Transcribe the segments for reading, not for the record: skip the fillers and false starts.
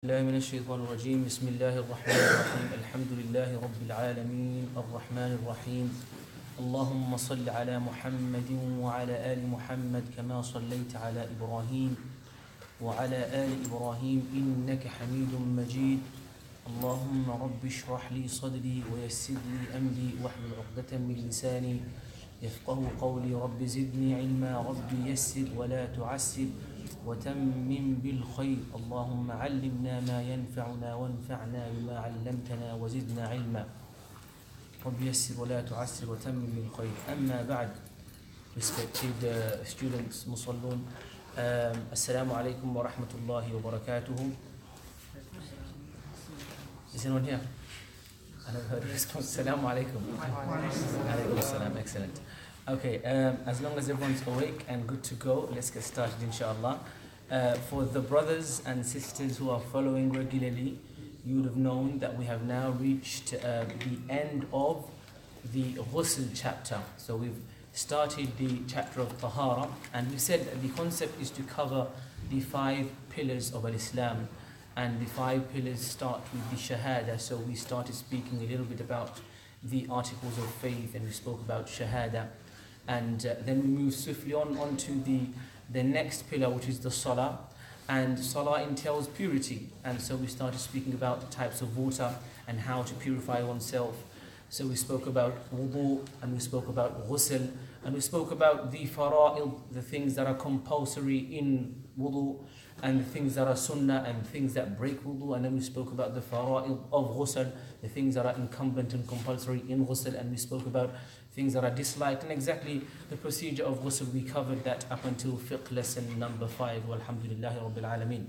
الله من الشيطان الرجيم بسم الله الرحمن الرحيم الحمد لله رب العالمين الرحمن الرحيم اللهم صل على محمد وعلى آل محمد كما صليت على إبراهيم وعلى آل إبراهيم إنك حميد مجيد اللهم رب اشرح لي صدري ويسر لي أمري واحلل عقدة من لساني يفقه قولي رب زدني علما رب يسر ولا تعسر وتمم بالخير اللهم علمنا ما ينفعنا وانفعنا بما علمتنا وزدنا علما رب يسر ولا تعسر وتمم بالخير أما بعد respected students مصلون السلام عليكم ورحمة الله وبركاته. Is anyone here? I never heard a response. Assalamu alaikum. Alaikum assalam. Excellent. Okay, as long as everyone's awake and good to go, let's get started inshallah. For the brothers and sisters who are following regularly, you would have known that we have now reached the end of the ghusl chapter. So we've started the chapter of tahara, and we said that the concept is to cover the 5 pillars of Islam, and the 5 pillars start with the shahada. So we started speaking a little bit about the articles of faith, and we spoke about shahada. And then we move swiftly on to the next pillar, which is the salah. And salah entails purity. And so we started speaking about the types of water and how to purify oneself. So we spoke about wudu, and we spoke about ghusl, and we spoke about the fara'id, the things that are compulsory in wudu, and the things that are sunnah, and things that break wudu. And then we spoke about the fara'id of ghusl, the things that are incumbent and compulsory in ghusl, and we spoke about things that are disliked, and exactly the procedure of ghusl. We covered that up until fiqh lesson number 5. Walhamdulillahi Rabbil Alameen.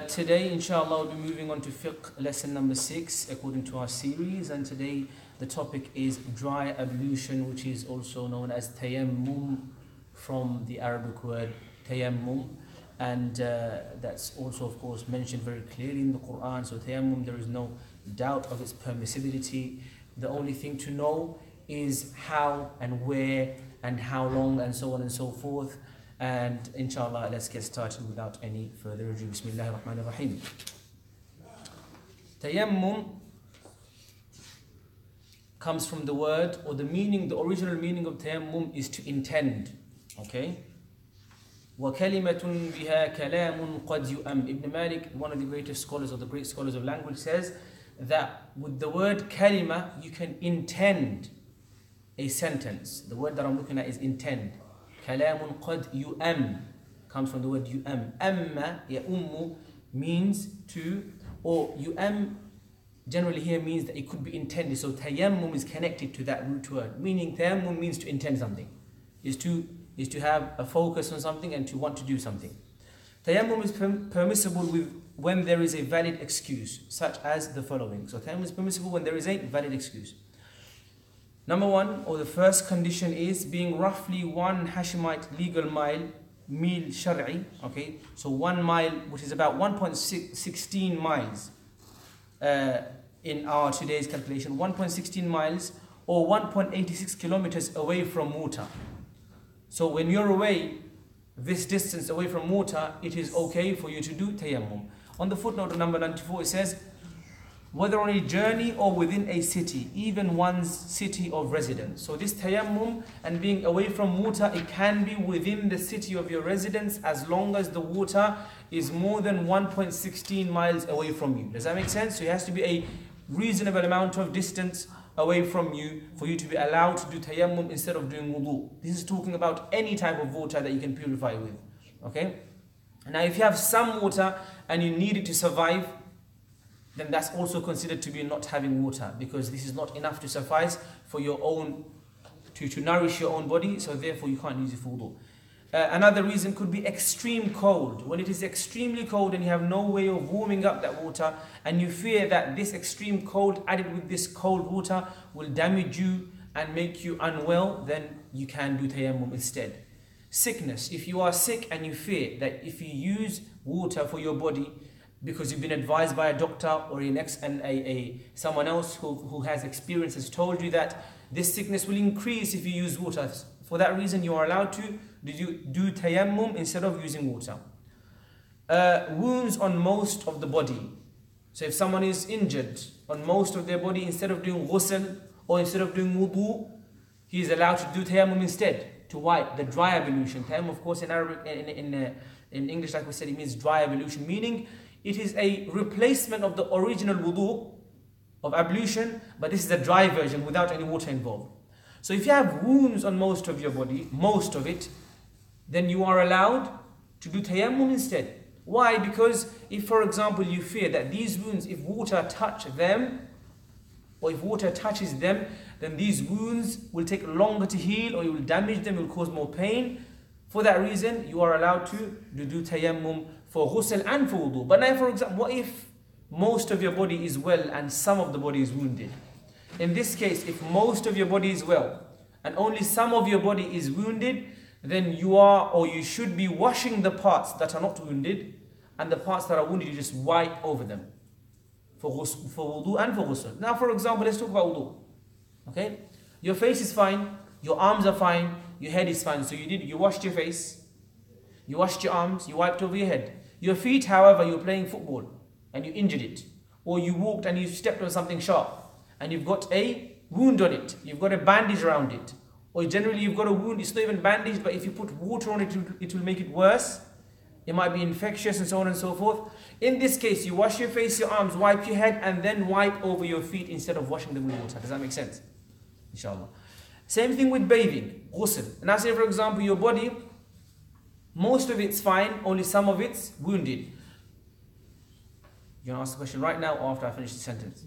Today, inshallah, we'll be moving on to fiqh lesson number 6 according to our series, and today the topic is dry ablution, which is also known as tayammum from the Arabic word tayammum, and that's also of course mentioned very clearly in the Quran. So tayammum, there is no doubt of its permissibility. The only thing to know is how and where and how long and so on and so forth. And inshallah, let's get started without any further ado. Bismillahir Rahmanir Rahim. Tayammum comes from the word, or the meaning, the original meaning of tayammum is to intend. Okay? وَكَلِمَةٌ بِهَا كَلَامٌ قَدْ يُؤَمْ. Ibn Malik, one of the greatest scholars, or the great scholars of language, says that with the word kalima, you can intend a sentence. The word that I'm looking at is intend. Kalamun qad yu'am comes from the word yu'am. Amma ya'ummu means to, or yu'am generally here means that it could be intended. So tayammum is connected to that root word, meaning tayammum means to intend something, is to have a focus on something and to want to do something. Tayammum is permissible when there is a valid excuse, such as the following. So tayammum is permissible when there is a valid excuse. Number 1, or the first condition, is being roughly 1 Hashemite legal mil shar'i. Okay, so 1 mile, which is about 1.16 miles in our today's calculation, 1.16 miles or 1.86 kilometers away from water. So when you're away this distance away from water, it is okay for you to do tayammum. On the footnote number 94, it says, whether on a journey or within a city, even one's city of residence. So this tayammum and being away from water, it can be within the city of your residence as long as the water is more than 1.16 miles away from you. Does that make sense? So it has to be a reasonable amount of distance away from you for you to be allowed to do tayammum instead of doing wudu. This is talking about any type of water that you can purify with. Okay? Now if you have some water and you need it to survive, then that's also considered to be not having water, because this is not enough to suffice for your own, to nourish your own body, so therefore you can't use it for wudu. Another reason could be extreme cold. When it is extremely cold and you have no way of warming up that water, and you fear that this extreme cold added with this cold water will damage you and make you unwell, then you can do tayammum instead. Sickness. If you are sick and you fear that if you use water for your body, because you've been advised by a doctor or someone else who has experience has told you that this sickness will increase if you use water, for that reason you are allowed to do tayammum instead of using water. wounds on most of the body. So if someone is injured on most of their body, instead of doing ghusl or instead of doing wudu, he is allowed to do tayammum instead, to wipe, the dry ablution. Tayammum, of course, in Arabic, in English, like we said, it means dry ablution, meaning it is a replacement of the original wudu of ablution, but this is a dry version without any water involved. So if you have wounds on most of your body, most of it, then you are allowed to do tayammum instead. Why? Because if, for example, you fear that these wounds, if water touch them, or if water touches them, then these wounds will take longer to heal, or you will damage them, it will cause more pain. For that reason, you are allowed to do tayammum for ghusl and for wudu. But now, for example, what if most of your body is well and some of the body is wounded? In this case, if most of your body is well and only some of your body is wounded, then you are, or you should be, washing the parts that are not wounded, and the parts that are wounded, you just wipe over them for wudu and for ghusl. Now, for example, let's talk about wudu. Okay, your face is fine, your arms are fine, your head is fine. So you washed your face, you washed your arms, you wiped over your head. Your feet, however, you're playing football and you injured it, or you walked and you stepped on something sharp and you've got a wound on it, you've got a bandage around it, or generally you've got a wound, it's not even bandaged, but if you put water on it, it will make it worse. It might be infectious and so on and so forth. In this case, you wash your face, your arms, wipe your head, and then wipe over your feet instead of washing them with water. Does that make sense? Inshallah. Same thing with bathing, ghusl. Now say, for example, your body, most of it's fine, only some of it's wounded. You want to ask the question right now or after I finish the sentence?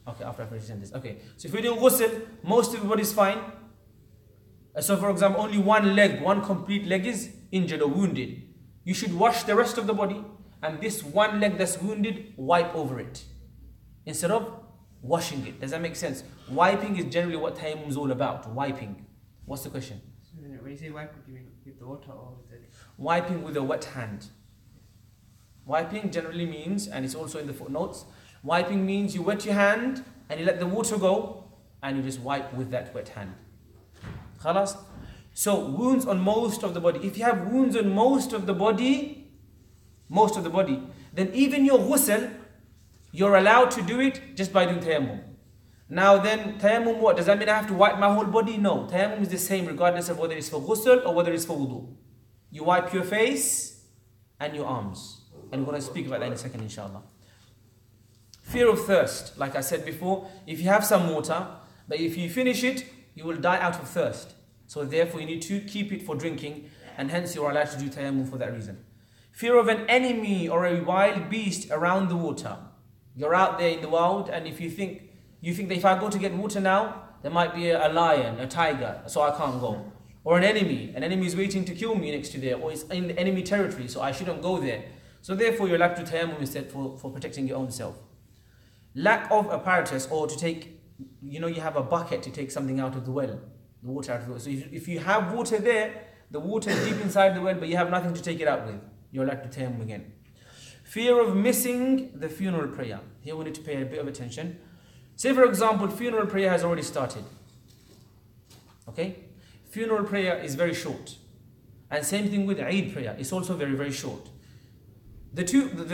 Okay, after I finish the sentence. Okay, so if you're doing ghusl, most of your body is fine. So for example, only one leg, one complete leg is injured or wounded. You should wash the rest of the body, and this one leg that's wounded, wipe over it instead of washing it. Does that make sense? Wiping is generally what tayammum is all about. Wiping. What's the question? So when you say wipe, do you mean with the water or with the... Wiping with a wet hand. Wiping generally means, and it's also in the footnotes, wiping means you wet your hand and you let the water go and you just wipe with that wet hand. Khalas? So wounds on most of the body. If you have wounds on most of the body, then even your ghusl, you're allowed to do it just by doing tayammum. Now then, tayammum, what? Does that mean I have to wipe my whole body? No. Tayammum is the same regardless of whether it's for ghusl or whether it's for wudu. You wipe your face and your arms. And we're going to speak about that in a second, inshallah. Fear of thirst. Like I said before, if you have some water, but if you finish it, you will die out of thirst. So therefore you need to keep it for drinking, and hence you are allowed to do tayammum for that reason. Fear of an enemy or a wild beast around the water. You're out there in the wild, and if you think that if I go to get water now, there might be a lion, a tiger, so I can't go. Or an enemy is waiting to kill me next to there, or it's in the enemy territory, so I shouldn't go there. So therefore you're allowed to do tayammum instead for protecting your own self. Lack of apparatus, or to take, you have a bucket to take something out of the well. The water out of the well. So if you have water there, the water is deep inside the well, but you have nothing to take it out with, you're allowed to tayammum again. Fear of missing the funeral prayer. Here we need to pay a bit of attention. Say for example, funeral prayer has already started. Okay? Funeral prayer is very short. And same thing with Eid prayer. It's also very, very short. The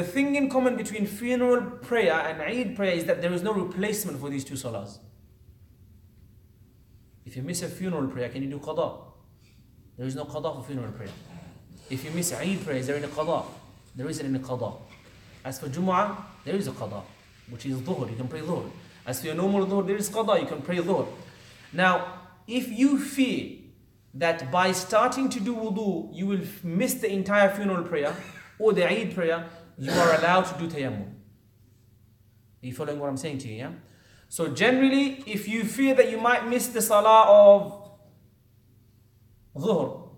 thing in common between funeral prayer and Eid prayer is that there is no replacement for these two salahs. If you miss a funeral prayer, can you do qada? There is no qada for funeral prayer. If you miss Eid prayer, is there any qada? There isn't any qada. As for Jumu'ah, there is a qada, which is dhuhr, you can pray dhuhr. As for your normal dhuhr, there is qada, you can pray dhuhr. Now, if you fear that by starting to do wudu, you will miss the entire funeral prayer or the Eid prayer, you are allowed to do tayammum. Are you following what I'm saying to you, yeah? So generally, if you fear that you might miss the salah of dhuhr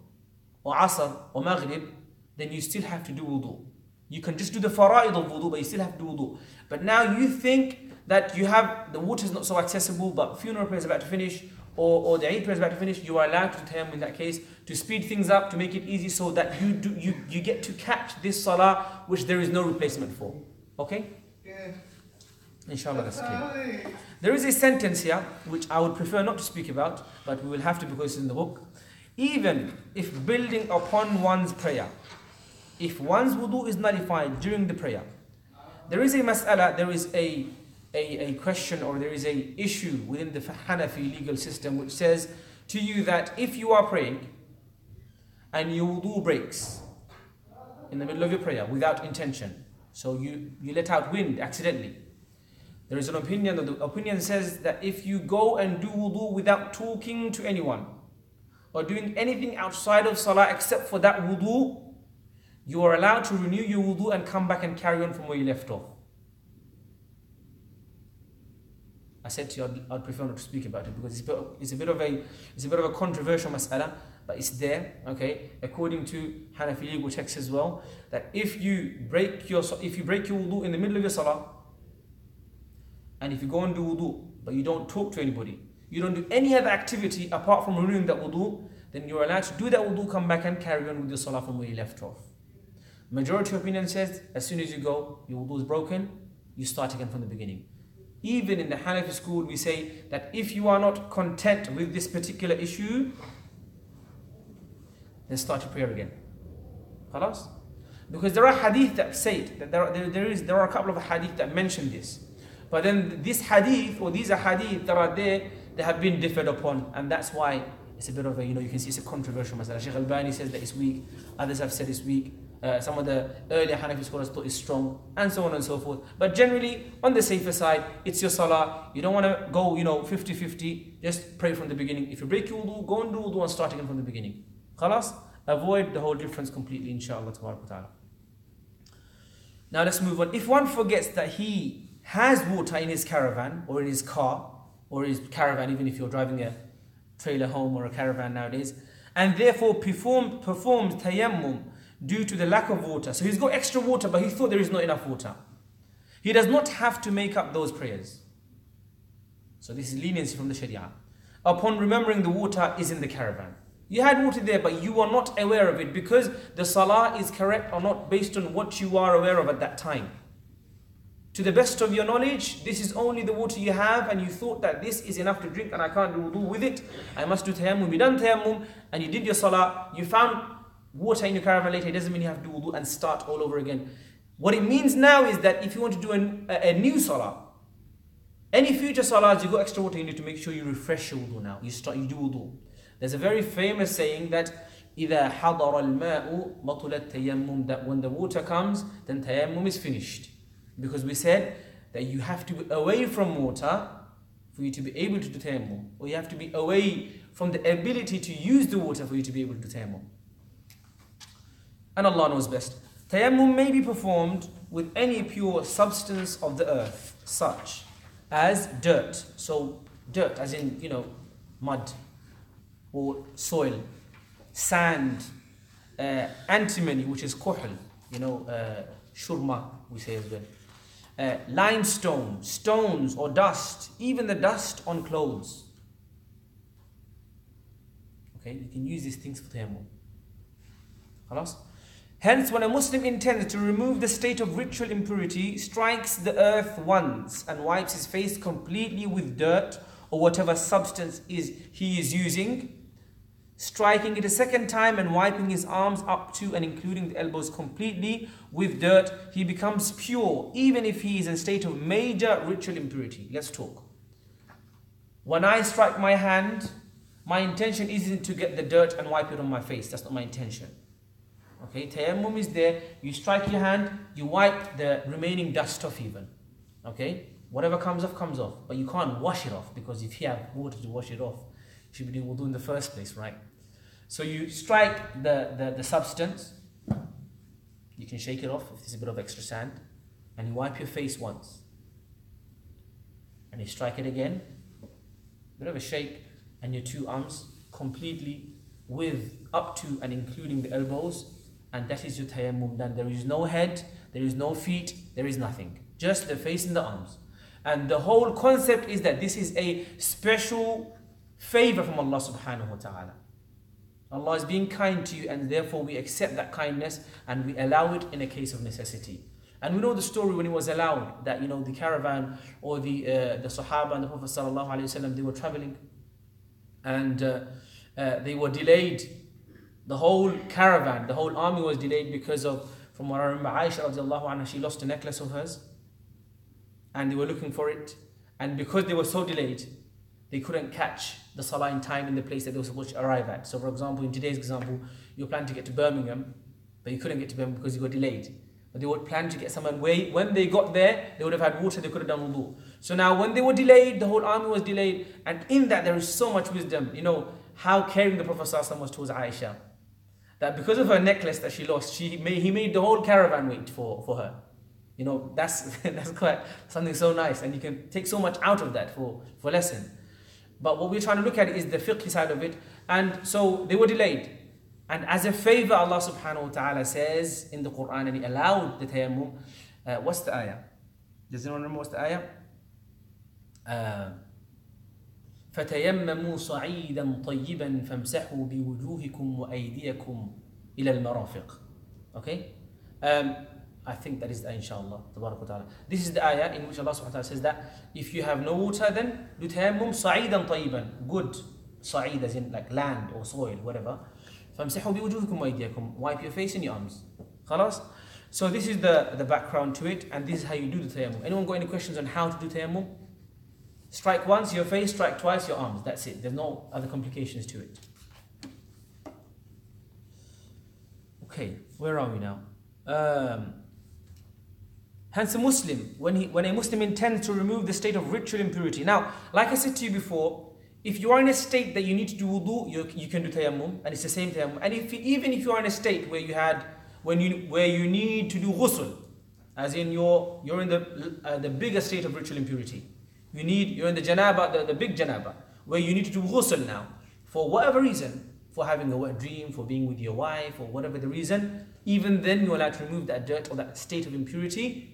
or asr or maghrib, then you still have to do wudu. You can just do the fara'id of wudu, but you still have to do wudu. But now you think that the water is not so accessible, but funeral prayer is about to finish, or the Eid prayer is about to finish, you are allowed to do tayammum in that case, to speed things up, to make it easy so that you get to catch this salah which there is no replacement for. Okay? Yeah. Inshallah, that's clear. There is a sentence here which I would prefer not to speak about, but we will have to because it's in the book. Even if building upon one's prayer if one's wudu is nullified during the prayer, there is a mas'ala, there is a question, or there is a issue within the Hanafi legal system which says to you that if you are praying and your wudu breaks in the middle of your prayer without intention, so you let out wind accidentally, there is an opinion, the opinion says that if you go and do wudu without talking to anyone or doing anything outside of salah except for that wudu, you are allowed to renew your wudu and come back and carry on from where you left off. I said to you I'd prefer not to speak about it because it's a bit of a controversial mas'ala, but it's there, okay? According to Hanafi legal texts as well, that if you break your wudu in the middle of your salah, and if you go and do wudu, but you don't talk to anybody, you don't do any other activity apart from renewing that wudu, then you're allowed to do that wudu, come back and carry on with your salah from where you left off. Majority opinion says, as soon as you go, your wudu is broken, you start again from the beginning. Even in the Hanafi school, we say that if you are not content with this particular issue, then start your prayer again. Khalas? Because there are hadith that say it, that there are a couple of hadith that mention this. But then this hadith, or these are hadith that are there, they have been differed upon, and that's why it's a bit of a, you can see it's a controversial masala. Shaykh Albani says that it's weak, others have said it's weak. Some of the earlier Hanafi scholars thought it's strong, and so on and so forth. But generally, on the safer side, it's your salah. You don't want to go, 50-50. Just pray from the beginning. If you break your wudu, go and do wudu and start again from the beginning. Khalas? Avoid the whole difference completely, inshallah ta'ala. Now let's move on. If one forgets that he has water in his caravan, or in his car, or his caravan, even if you're driving a trailer home or a caravan nowadays, and therefore performs tayammum due to the lack of water. So he's got extra water, but he thought there is not enough water. He does not have to make up those prayers. So this is leniency from the Sharia. Upon remembering the water is in the caravan. You had water there, but you are not aware of it, because the salah is correct or not based on what you are aware of at that time. To the best of your knowledge, this is only the water you have, and you thought that this is enough to drink and I can't do wudu with it. I must do tayammum. You done tayammum and you did your salah. You found water in your caravan later. It doesn't mean you have to do wudu and start all over again. What it means now is that if you want to do a new salah, any future salahs, you got extra water, you need to make sure you refresh your wudu now. You do wudu. There's a very famous saying that إِذَا حَضَرَ الْمَاءُ بَطُلَ التَّيَمُّمُ, that when the water comes, then tayammum is finished. Because we said that you have to be away from water for you to be able to do tayammum, or you have to be away from the ability to use the water for you to be able to do tayammum. And Allah knows best. Tayammum may be performed with any pure substance of the earth, such as dirt. So dirt as in, mud or soil, sand, antimony, which is kuhl, shurma we say as well. Limestone, stones or dust, even the dust on clothes. Okay, you can use these things for tayammum. Khalas? Hence, when a Muslim intends to remove the state of ritual impurity, strikes the earth once and wipes his face completely with dirt or whatever substance he is using, striking it a second time and wiping his arms up to and including the elbows completely with dirt, he becomes pure, even if he is in a state of major ritual impurity. Let's talk. When I strike my hand, my intention isn't to get the dirt and wipe it on my face. That's not my intention. Okay, tayammum is there. You strike your hand, you wipe the remaining dust off even. Okay, whatever comes off, comes off. But you can't wash it off, because if you have water to wash it off, you should be doing wudu in the first place, right? So you strike the substance. You can shake it off if there's a bit of extra sand. And you wipe your face once. And you strike it again. Bit of a shake. And your two arms completely with up to and including the elbows. And that is your tayammum done. There is no head, there is no feet, there is nothing. Just the face and the arms. And the whole concept is that this is a special favor from Allah subhanahu wa ta'ala. Allah is being kind to you, and therefore we accept that kindness and we allow it in a case of necessity. And we know the story when it was allowed, that the caravan or the Sahaba and the Prophet sallallahu alaihi wasallam, they were traveling and they were delayed. The whole caravan, the whole army was delayed because of From what I remember, Aisha radiallahu anha, she lost a necklace of hers and they were looking for it. And because they were so delayed, they couldn't catch the salah in time in the place that they were supposed to arrive at. So for example, in today's example, you plan to get to Birmingham, but you couldn't get to Birmingham because you got delayed. But they would plan to get somewhere where when they got there, they would have had water, they could have done wudu. So now when they were delayed, the whole army was delayed. And in that there is so much wisdom. You know, how caring the Prophet ﷺ was towards Aisha. That because of her necklace that she lost, he made the whole caravan wait for her. You know, that's quite something so nice. And you can take so much out of that for lesson. But what we're trying to look at is the fiqh side of it. And so they were delayed. And as a favor, Allah subhanahu wa ta'ala says in the Quran, and He allowed the tayammum. What's the ayah? Does anyone remember what's the ayah? فَتَيَمَّمُوا صَعِيدًا طَيِّبًا فَامْسَحُوا بِوُجُوهِكُمْ وَأَيْدِيَكُمْ إِلَى الْمَرَافِقِ. Okay? I think that is the ayah, inshallah. This is the ayah in which Allah subhanahu wa ta'ala says that if you have no water, then do tayammum صَعِيدًا طَيِّبًا. Good. Sa'id as in like land or soil, whatever. فَامْسَحُوا بِوُجُوهِكُمْ وَأَيْدِيَكُمْ. Wipe your face and your arms. خلاص? So this is the background to it, and this is how you do the tayammum. Anyone got any questions on how to do tayammum? Strike once your face, strike twice your arms. That's it. There's no other complications to it. Okay, where are we now? Hence a Muslim, when a Muslim intends to remove the state of ritual impurity. Now, like I said to you before, if you are in a state that you need to do wudu, you can do tayammum, and it's the same tayammum. And even if you are in a state where you need to do ghusl, as in you're in the bigger state of ritual impurity, you're in the janaba, the big janaba, where you need to do ghusl now, for whatever reason, for having a wet dream, for being with your wife, or whatever the reason, even then you're allowed to remove that dirt or that state of impurity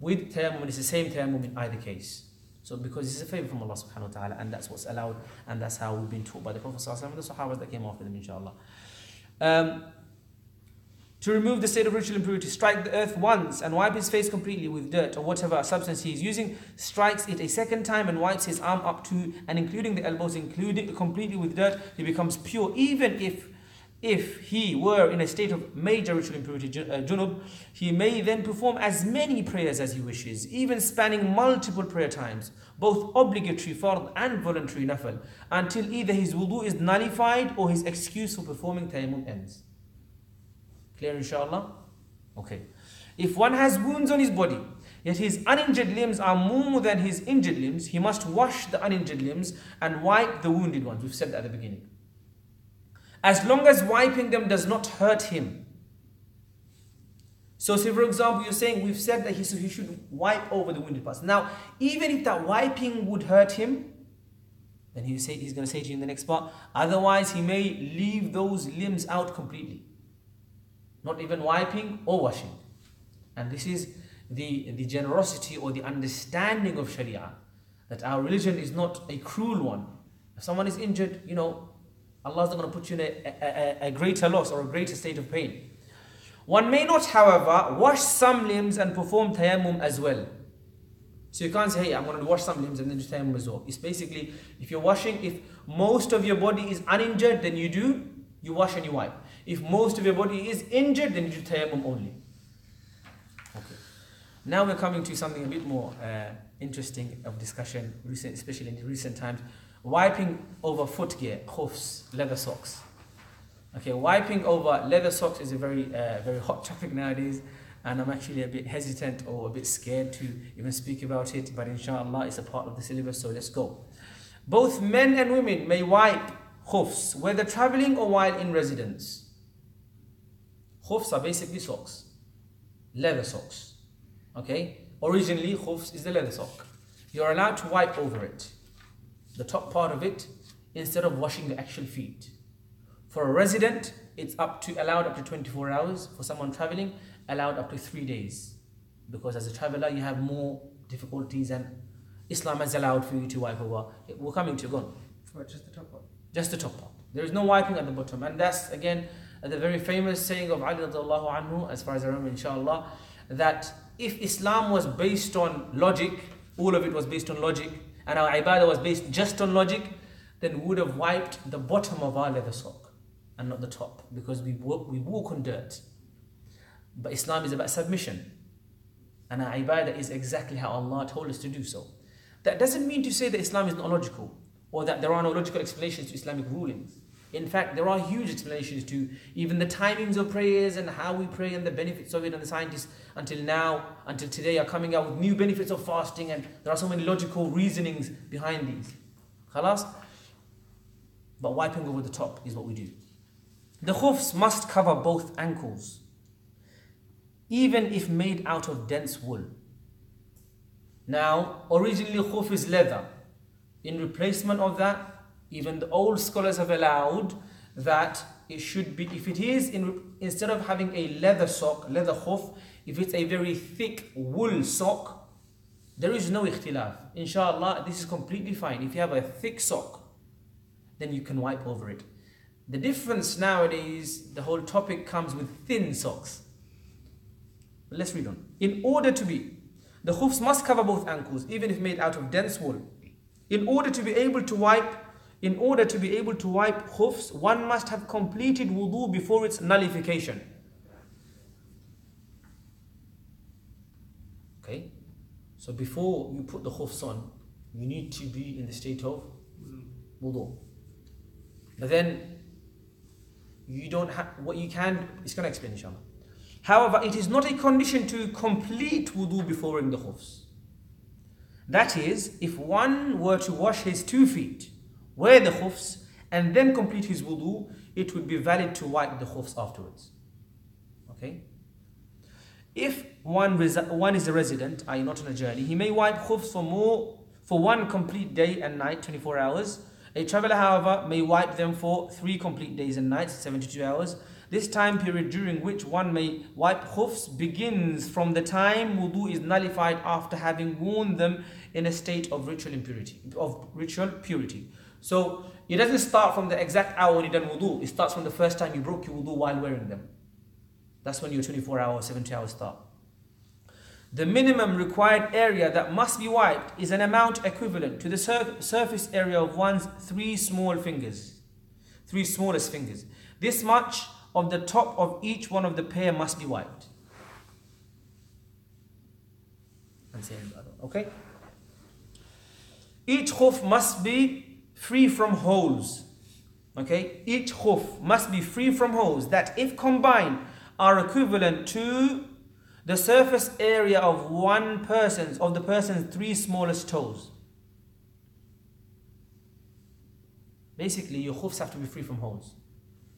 with tayammum, and it's the same tayammum in either case. So because it's a favor from Allah subhanahu wa ta'ala, and that's what's allowed, and that's how we've been taught by the Prophet sallallahu alaihi wasallam and the Sahabas that came after them, inshallah. To remove the state of ritual impurity, strike the earth once and wipe his face completely with dirt or whatever substance he is using, strikes it a second time and wipes his arm up to and including the elbows, including completely with dirt, he becomes pure. Even if he were in a state of major ritual impurity, junub, he may then perform as many prayers as he wishes, even spanning multiple prayer times, both obligatory fard and voluntary nafil, until either his wudu is nullified or his excuse for performing tayammum ends. Clear, inshallah? Okay. If one has wounds on his body, yet his uninjured limbs are more than his injured limbs, he must wash the uninjured limbs and wipe the wounded ones. We've said that at the beginning. As long as wiping them does not hurt him. So say for example, you're saying, we've said that he should wipe over the wounded parts. Now, even if that wiping would hurt him, then he's going to say to you in the next part, otherwise he may leave those limbs out completely. Not even wiping or washing. And this is the generosity or the understanding of Sharia. That our religion is not a cruel one. If someone is injured, Allah's not going to put you in a greater loss or a greater state of pain. One may not, however, wash some limbs and perform tayammum as well. So you can't say, hey, I'm going to wash some limbs and then do tayammum as well. It's basically, if you're washing, if most of your body is uninjured, then you wash and you wipe. If most of your body is injured, then you do tayammum only. Okay. Now we're coming to something a bit more interesting of discussion, especially in recent times. Wiping over footgear, khufs, leather socks. Okay, wiping over leather socks is a very hot topic nowadays, and I'm actually a bit hesitant or a bit scared to even speak about it, but inshallah it's a part of the syllabus, so let's go. Both men and women may wipe khufs, whether traveling or while in residence. Khufs are basically socks, leather socks. Okay, originally khufs is the leather sock. You're allowed to wipe over it, the top part of it, instead of washing the actual feet. For a resident, it's allowed up to 24 hours. For someone traveling, allowed up to 3 days. Because as a traveler, you have more difficulties, and Islam has allowed for you to wipe over. We're coming to go. What, just the top part? Just the top part. There is no wiping at the bottom. And that's, again, the very famous saying of Ali radiallahu anhu, as far as I remember, inshallah, that if Islam was based on logic, all of it was based on logic, and our ibadah was based just on logic, then we would have wiped the bottom of our leather sock and not the top, because we walk on dirt. But Islam is about submission. And our ibadah is exactly how Allah told us to do so. That doesn't mean to say that Islam is not logical, or that there are no logical explanations to Islamic rulings. In fact, there are huge explanations to even the timings of prayers and how we pray and the benefits of it, and the scientists until today are coming out with new benefits of fasting, and there are so many logical reasonings behind these. Khalas? But wiping over the top is what we do. The khufs must cover both ankles, even if made out of dense wool. Now, originally khuf is leather. In replacement of that, even the old scholars have allowed that it should be, if it is, instead of having a leather sock, leather khuf, if it's a very thick wool sock, there is no ikhtilaf. Inshallah, this is completely fine. If you have a thick sock, then you can wipe over it. The difference nowadays, the whole topic comes with thin socks. But let's read on. The khufs must cover both ankles, even if made out of dense wool. In order to be able to wipe khufs, one must have completed wudu before its nullification. Okay? So before you put the khufs on, you need to be in the state of wudu. But then you don't have what you can. It's going to explain, inshallah. However, it is not a condition to complete wudu before wearing the khufs. That is, if one were to wash his 2 feet, wear the khufs, and then complete his wudu, it would be valid to wipe the khufs afterwards. Okay? If one is a resident, i.e. not on a journey, he may wipe khufs for 1 complete day and night, 24 hours. A traveler, however, may wipe them for 3 complete days and nights, 72 hours. This time period during which one may wipe khufs begins from the time wudu is nullified after having worn them in a state of ritual purity. So it doesn't start from the exact hour when you done wudu. It starts from the first time you broke your wudu while wearing them. That's when your 24 hours, 70 hours start. The minimum required area that must be wiped is an amount equivalent to the surface area of one's 3 smallest fingers. This much of the top of each one of the pair must be wiped. Okay? Each khuf must be free from holes. Okay? Each khuf must be free from holes that, if combined, are equivalent to the surface area of the person's 3 smallest toes. Basically, your khufs have to be free from holes.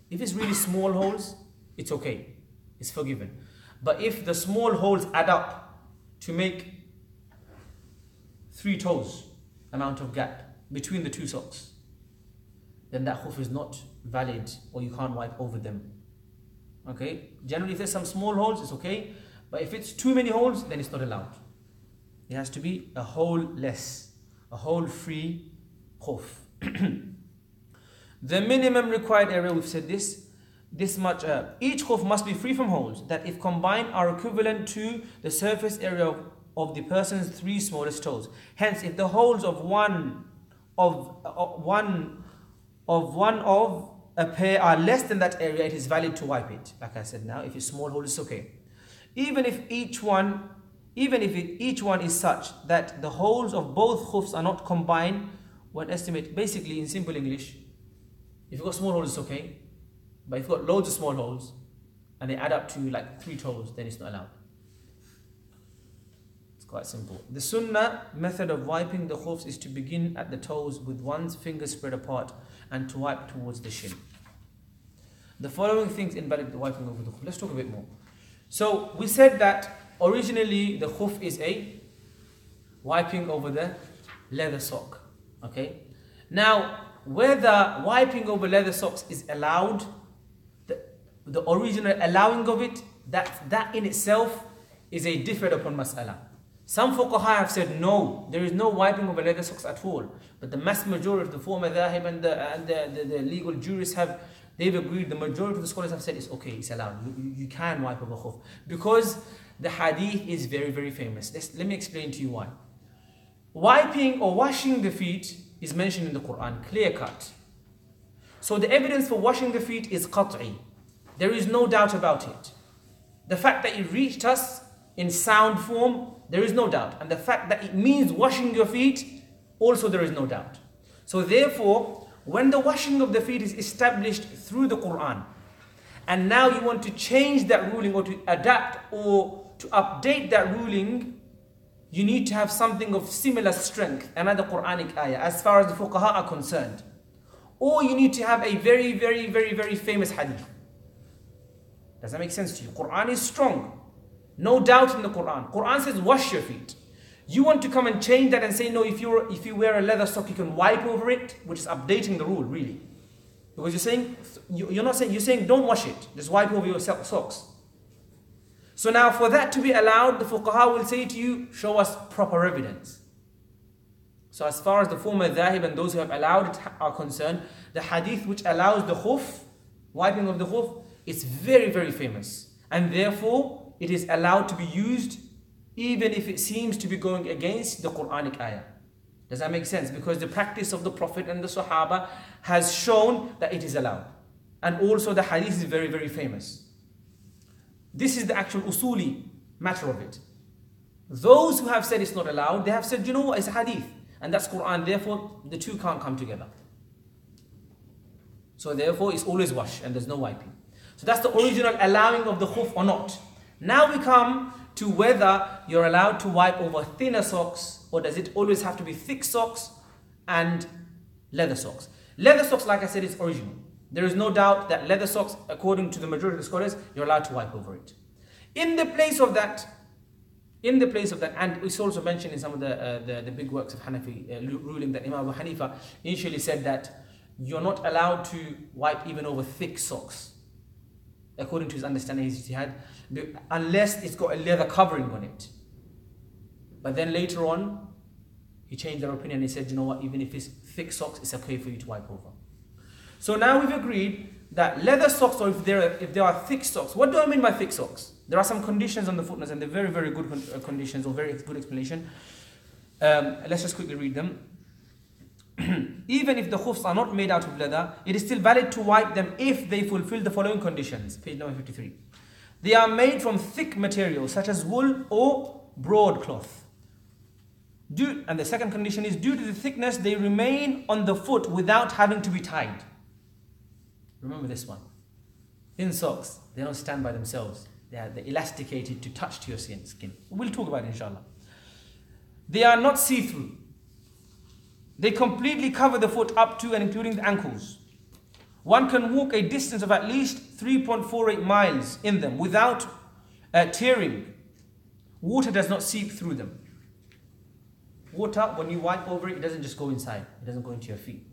If it's really small holes, it's okay. It's forgiven. But if the small holes add up to make 3 toes amount of gap between the 2 socks, then that khuf is not valid, or you can't wipe over them. Okay? Generally, if there's some small holes, it's okay. But if it's too many holes, then it's not allowed. It has to be a hole-less, a hole-free khuf. The minimum required area, we've said this much. Each khuf must be free from holes that, if combined, are equivalent to the surface area of the person's 3 smallest toes. Hence, if the holes of one of a pair are less than that area, it is valid to wipe it. Like I said now, if it's small hole, it's okay. Even if each one is such that the holes of both khufs are not combined, one estimate, basically in simple English, if you've got small holes, it's okay. But if you've got loads of small holes and they add up to like 3 toes, then it's not allowed. It's quite simple. The sunnah method of wiping the khufs is to begin at the toes with one's fingers spread apart and to wipe towards the shin. The following things invalidate the wiping over the khuf. Let's talk a bit more. So we said that originally the khuf is a wiping over the leather sock. Okay. Now, whether wiping over leather socks is allowed, the original allowing of it, that in itself is a differed upon mas'ala. Some fuqaha have said no, there is no wiping over leather socks at all. But the mass majority of the 4 madhahib and the legal jurists they've agreed, the majority of the scholars have said it's okay, it's allowed. You can wipe over khuf. Because the hadith is very, very famous. Let me explain to you why. Wiping or washing the feet is mentioned in the Quran, clear cut. So the evidence for washing the feet is qat'i. There is no doubt about it. The fact that it reached us in sound form, there is no doubt. And the fact that it means washing your feet, also there is no doubt. So therefore, when the washing of the feet is established through the Quran, and now you want to change that ruling or to adapt or to update that ruling, you need to have something of similar strength, another Quranic ayah, as far as the fuqaha are concerned. Or you need to have a very, very, very, very famous hadith. Does that make sense to you? Quran is strong. No doubt in the Quran. Quran says wash your feet. You want to come and change that and say, no, if you wear a leather sock, you can wipe over it, which is updating the rule, really. Because you're saying don't wash it, just wipe over your socks. So now for that to be allowed, the fuqaha will say to you, show us proper evidence. So as far as the former dhahib and those who have allowed it are concerned, the hadith which allows the khuf, wiping of the khuf, is very, very famous. And therefore, it is allowed to be used even if it seems to be going against the Quranic ayah. Does that make sense? Because the practice of the Prophet and the Sahaba has shown that it is allowed. And also the hadith is very, very famous. This is the actual usuli matter of it. Those who have said it's not allowed, they have said, you know what, it's a hadith. And that's Quran, therefore the two can't come together. So therefore it's always wash and there's no wiping. So that's the original allowing of the khuf or not. Now we come to whether you're allowed to wipe over thinner socks, or does it always have to be thick socks and leather socks. Leather socks, like I said, is original. There is no doubt that leather socks, according to the majority of the scholars, you're allowed to wipe over it. In the place of that, and it's also mentioned in some of the big works of Hanafi ruling, that Imam Abu Hanifa initially said that you're not allowed to wipe even over thick socks, according to his understanding, his ijtihad, unless it's got a leather covering on it. But then later on, he changed their opinion and he said, you know what, even if it's thick socks, it's okay for you to wipe over. So now we've agreed that leather socks, or if there are thick socks, what do I mean by thick socks? There are some conditions on the footnotes, and they're very, very good conditions, or very good explanation. Let's just quickly read them. Even if the khufs are not made out of leather, it is still valid to wipe them if they fulfill the following conditions. Page number 53. They are made from thick material such as wool or broadcloth. And the second condition is, due to the thickness, they remain on the foot without having to be tied. Remember this one. Thin socks, they don't stand by themselves. They're elasticated to touch to your skin. We'll talk about it, inshallah. They are not see-through. They completely cover the foot up to and including the ankles. One can walk a distance of at least 3.48 miles in them without tearing. Water does not seep through them. Water, when you wipe over it, it doesn't just go inside. It doesn't go into your feet.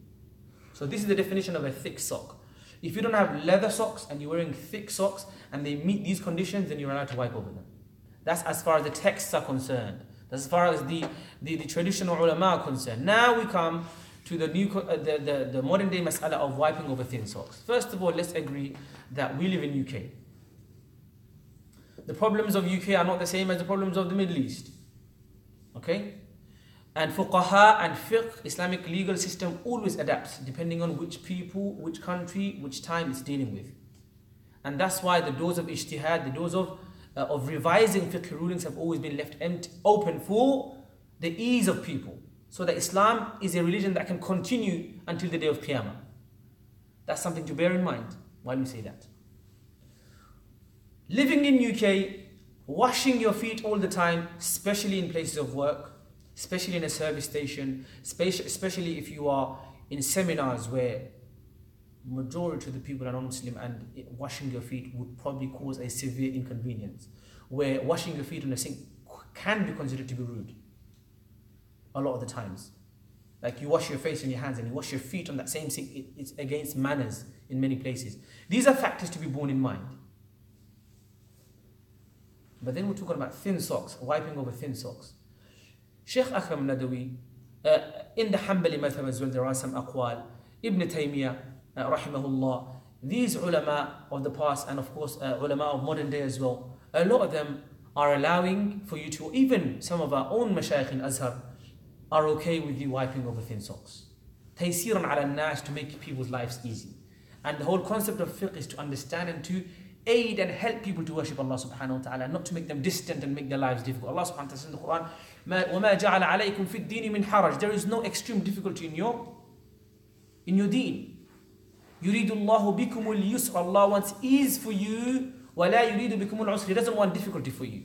So this is the definition of a thick sock. If you don't have leather socks and you're wearing thick socks and they meet these conditions, then you're allowed to wipe over them. That's as far as the texts are concerned. That's as far as the traditional ulama are concerned. Now we come to the modern day mas'ala of wiping over thin socks. First of all, let's agree that we live in UK. The problems of UK are not the same as the problems of the Middle East. Okay? And fuqaha and fiqh, Islamic legal system, always adapts depending on which people, which country, which time it's dealing with. And that's why the doors of ijtihad, the doors of revising fiqh rulings have always been left open for the ease of people. So that Islam is a religion that can continue until the day of Qiyamah. That's something to bear in mind while we say that. Living in UK, washing your feet all the time, especially in places of work, especially in a service station, especially if you are in seminars where majority of the people are non-Muslim, and washing your feet would probably cause a severe inconvenience, where washing your feet on a sink can be considered to be rude a lot of the times. Like you wash your face and your hands and you wash your feet on that same sink, it's against manners in many places. These are factors to be borne in mind. But then we're talking about thin socks, wiping over thin socks. Sheikh Akram Nadawi, in the Hanbali madhab as well, there are some aqwal. Ibn Taymiyyah, rahimahullah, these ulama of the past, and of course ulama of modern day as well, a lot of them are allowing for you to, even some of our own mashayikh in Azhar, are okay with you wiping over thin socks. Taysiran ala nas, to make people's lives easy. And the whole concept of fiqh is to understand and to aid and help people to worship Allah subhanahu wa ta'ala, not to make them distant and make their lives difficult. Allah subhanahu wa ta'ala says in the Quran, وَمَا جَعَلَ عَلَيْكُمْ فِي الدِّينِ مِنْ حَرَجٍ. There is no extreme difficulty in your deen. يُرِيدُ اللَّهُ بِكُمُ الْيُسْرَ. Allah wants ease for you. وَلَا يُرِيدُ بِكُمُ الْعُسْرِ. He doesn't want difficulty for you.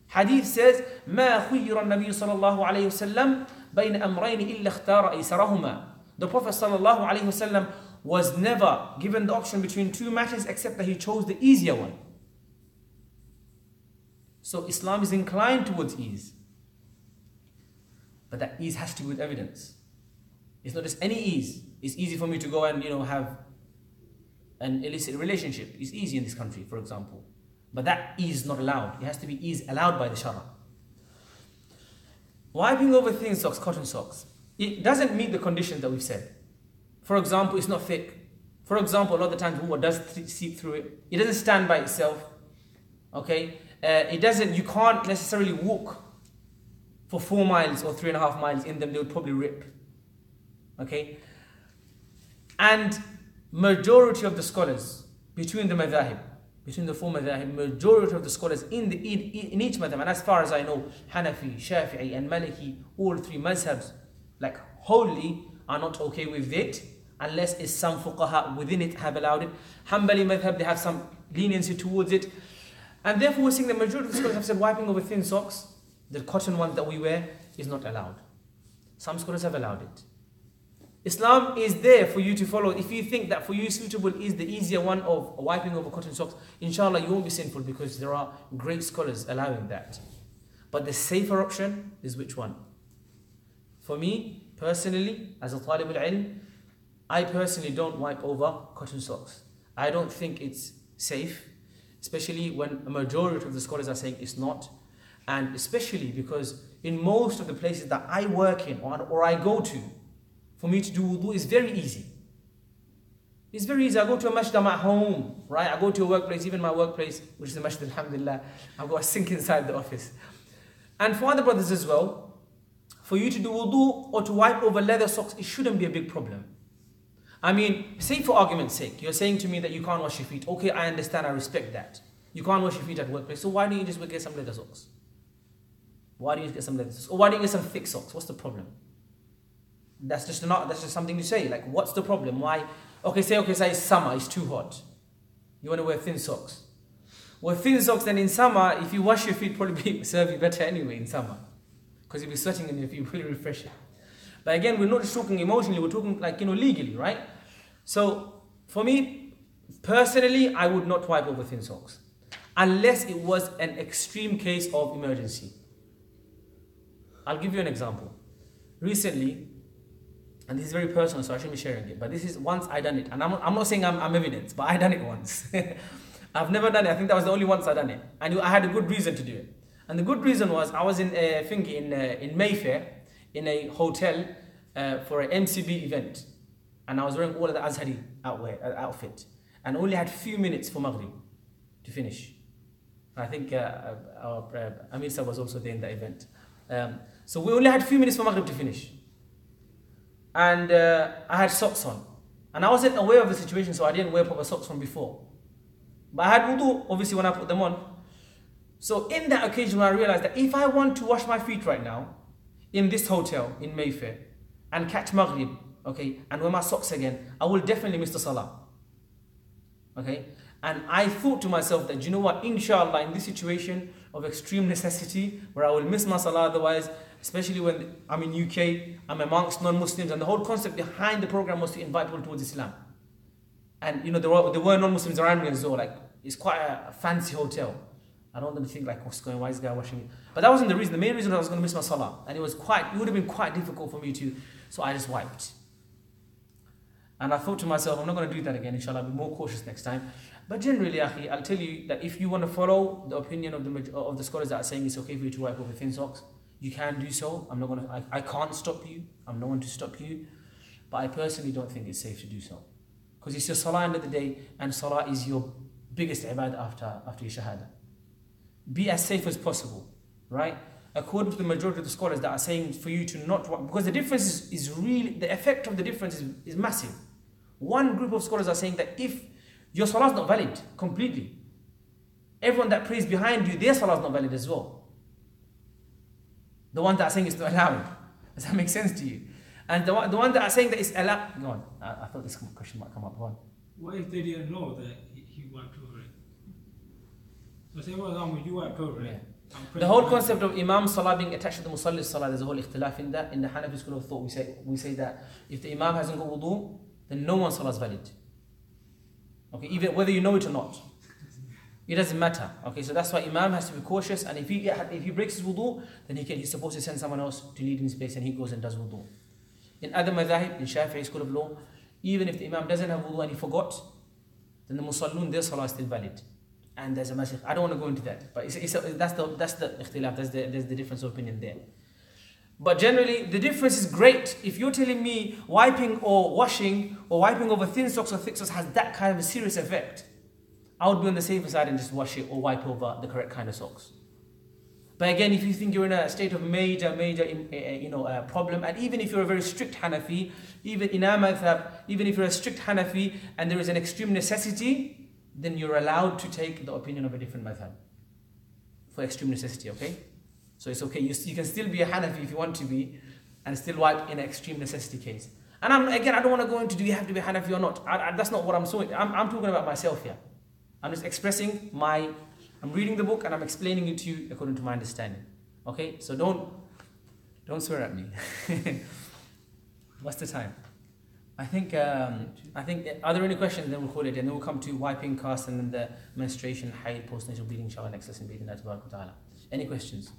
Hadith says, مَا خُيِّرَ النَّبِيُّ صلى الله عليه وسلم بَيْنَ أَمْرَيْنِ إِلَّا اخْتَارَ أَيْسَرَهُمَا. The Prophet صلى الله عليه وسلم was never given the option between two matters except that he chose the easier one. So Islam is inclined towards ease. But that ease has to be with evidence. It's not just any ease. It's easy for me to go and have an illicit relationship. It's easy in this country, for example. But that ease is not allowed. It has to be ease allowed by the Shara. Wiping over thin socks, cotton socks, it doesn't meet the conditions that we've said. For example, it's not thick. For example, a lot of the times water does seep through it. It doesn't stand by itself. Okay? You can't necessarily walk for 4 miles or 3.5 miles in them. They would probably rip. Okay? And majority of the scholars between the madhahib, between the four madhahib, majority of the scholars in each madhab, and as far as I know, Hanafi, Shafi'i and Maliki, all three mazhabs, like wholly, are not okay with it, unless it's some fuqaha within it have allowed it. Hanbali madhab, they have some leniency towards it. And therefore we're seeing the majority of the scholars have said wiping over thin socks, the cotton ones that we wear, is not allowed. Some scholars have allowed it. Islam is there for you to follow. If you think that for you suitable is the easier one of wiping over cotton socks, inshallah you won't be sinful, because there are great scholars allowing that. But the safer option is which one? For me, personally, as a talib al-ilm, I personally don't wipe over cotton socks. I don't think it's safe, especially when a majority of the scholars are saying it's not. And especially because in most of the places that I work in or I go to, for me to do wudu is very easy. It's very easy. I go to a masjid, I'm at home, right? I go to a workplace, even my workplace, which is the masjid, alhamdulillah, I've got a sink inside the office. And for other brothers as well, for you to do wudu or to wipe over leather socks, it shouldn't be a big problem. I mean, say for argument's sake, you're saying to me that you can't wash your feet. Okay, I understand, I respect that. You can't wash your feet at workplace, so why don't you just get some leather socks? Why don't you get some leather socks? Or why don't you get some thick socks? What's the problem? That's just something to say. Like, what's the problem? Why? Okay, say it's summer, it's too hot. You want to wear thin socks. Well, thin socks, then in summer, if you wash your feet, probably serve you better anyway in summer, because you'll be sweating in your feet, really refreshing. But again, we're not just talking emotionally, we're talking like, legally, right? So, for me, personally, I would not wipe over thin socks, unless it was an extreme case of emergency. I'll give you an example. Recently, and this is very personal, so I shouldn't be sharing it, but this is once I done it, and I'm not saying I'm evidence, but I done it once. I've never done it. I think that was the only once I done it, and I had a good reason to do it. And the good reason was I was in Mayfair in a hotel for an MCB event, and I was wearing all of the Azhari outfit, and only had few minutes for Maghrib to finish. I think our Amir Sahib was also there in the event. So we only had few minutes for Maghrib to finish. And I had socks on. And I wasn't aware of the situation, so I didn't wear proper socks from before. But I had wudu, obviously, when I put them on. So in that occasion, I realized that if I want to wash my feet right now, in this hotel in Mayfair, and catch Maghrib, okay, and wear my socks again, I will definitely miss the Salah. Okay? And I thought to myself that, you know what, inshallah, in this situation of extreme necessity, where I will miss my Salah otherwise, especially when I'm in UK, I'm amongst non-Muslims, and the whole concept behind the program was to invite people towards Islam. And there were non-Muslims around me as well. Like, it's quite a fancy hotel. I don't want them to think like, what's going on, why is this guy washing it? But that wasn't the reason. The main reason I was going to miss my Salah. And it would have been quite difficult for me to, so I just wiped. And I thought to myself, I'm not going to do that again, inshallah, I'll be more cautious next time. But generally, akhi, I'll tell you that if you want to follow the opinion of the scholars that are saying it's okay for you to wipe over thin socks, you can do so. I can't stop you. I'm no one to stop you. But I personally don't think it's safe to do so. Because it's your Salah end of the day, and Salah is your biggest ibadah after your Shahada. Be as safe as possible, right? According to the majority of the scholars that are saying for you to not, because the difference is really, the effect of the difference is massive. One group of scholars are saying that if your salah is not valid completely. Everyone that prays behind you, their salah is not valid as well. The one that are saying it's not allowed. Does that make sense to you? And the one that are saying that it's allowed. Go on. I thought this question might come up. Go on. What if they didn't know that he wiped over it? So say, for example, you wiped over it. The whole concept of Imam Salah being attached to the Musalli's Salah, there's a whole ikhtilaf in that. In the Hanafi school of thought, we say that if the Imam hasn't got wudu, then no one's Salah is valid. Okay, even whether you know it or not. It doesn't matter. Okay, so that's why Imam has to be cautious, and if he breaks his wudu, then he's supposed to send someone else to lead in his place, and he goes and does wudu. In other madhahib, in Shafi'i school of law, even if the Imam doesn't have wudu and he forgot, then the Musallun, their Salah is still valid. And there's a message. I don't want to go into that, but that's the ikhtilaf, there's the difference of opinion there. But generally, the difference is great. If you're telling me wiping or washing or wiping over thin socks or thick socks has that kind of a serious effect, I would be on the safer side and just wash it or wipe over the correct kind of socks. But again, if you think you're in a state of major problem, and even if you're a very strict Hanafi, even in our madhab, even if you're a strict Hanafi and there is an extreme necessity, then you're allowed to take the opinion of a different madhab for extreme necessity, okay? So it's okay, you can still be a Hanafi if you want to be, and still wipe in an extreme necessity case. And I don't want to go into do you have to be a Hanafi or not. That's not what I'm saying. I'm talking about myself here. I'm just expressing I'm reading the book and I'm explaining it to you according to my understanding. Okay, so don't swear at me. What's the time? I think, are there any questions? Then we'll call it, and then we'll come to wiping, cast, and then the menstruation, haid, postnatal bleeding, inshallah, next lesson, any questions?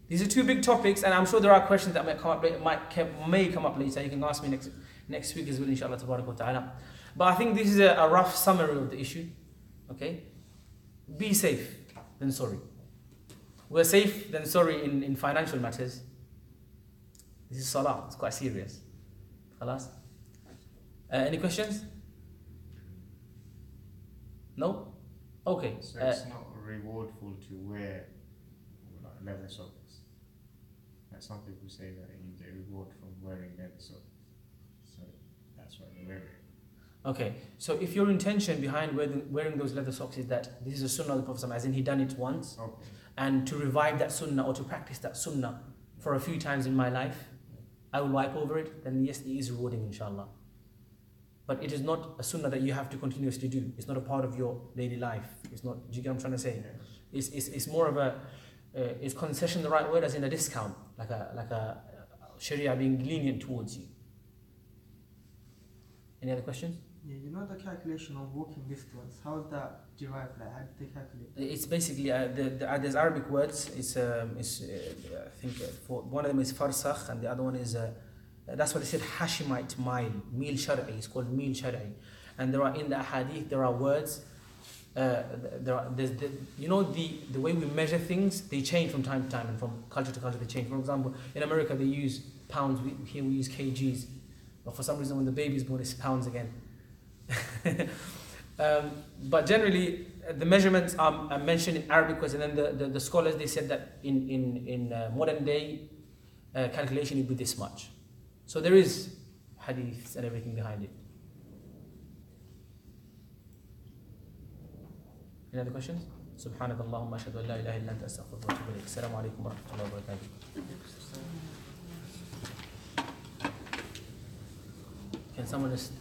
These are two big topics, and I'm sure there are questions that may come up later. You can ask me next week as well, inshallah, ta'ala. But I think this is a rough summary of the issue. Okay? Be safe, then sorry. We're safe, then sorry in financial matters. This is salah, it's quite serious. Khalas? Any questions? No? Okay. So it's not rewardful to wear like leather socks. Like some people say that you get reward from wearing leather socks. So that's why they wear it. Okay, so if your intention behind wearing those leather socks is that this is a sunnah of the Prophet, as in he done it once, okay, and to revive that sunnah or to practice that sunnah for a few times in my life, I will wipe over it, then yes, it is rewarding, inshallah. But it is not a sunnah that you have to continuously do. It's not a part of your daily life. It's not, do you get what I'm trying to say? It's more of a, is concession the right word, as in a discount, like a Sharia being lenient towards you. Any other questions? Yeah, you know the calculation of walking distance, how is that derived? Like, how did they calculate? It's basically, there's Arabic words, I think for one of them is farsakh, and the other one is, that's what they said, Hashemite mile, mil shar'i, it's called mil shar'i. And there are, in the hadith, there are words, you know, the way we measure things, they change from time to time, and from culture to culture they change. For example, in America they use pounds, here we use kgs, but for some reason when the baby is born it's pounds again. But generally the measurements are mentioned in Arabic words, and then the scholars, they said that in modern day calculation it would be this much. So there is hadiths and everything behind it. Any other questions? سبحانك اللهم أشهد أن لا إله إلا أنت أستغفرك وأتوب إليك. السلام عليكم ورحمة الله وبركاته. Can someone just